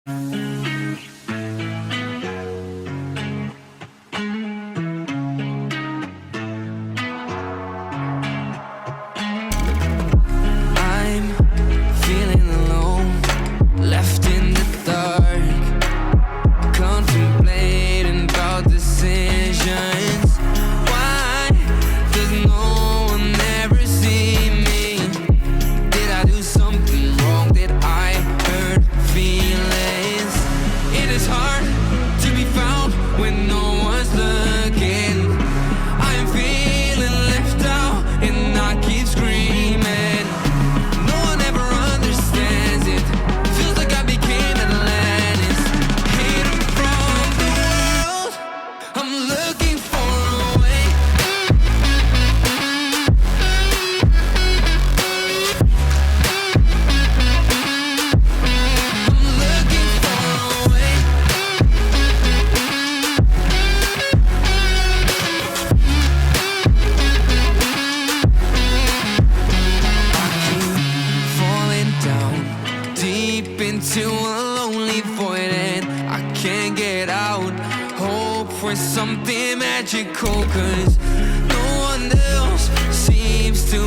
I'm feeling alone, left in the dark, contemplating about decisions. Why does no one ever see me? Did I do something wrong? Did I hurt feelings? It is hard to be found when no one's looking. I'm feeling left out and I keep screaming. No one ever understands it. Feels like I became Atlantis, hidden from the world. I'm looking for a way. I'm looking for a way. Falling down deep into a lonely void and I can't get out. Hope for something magical, 'cause no one else seems to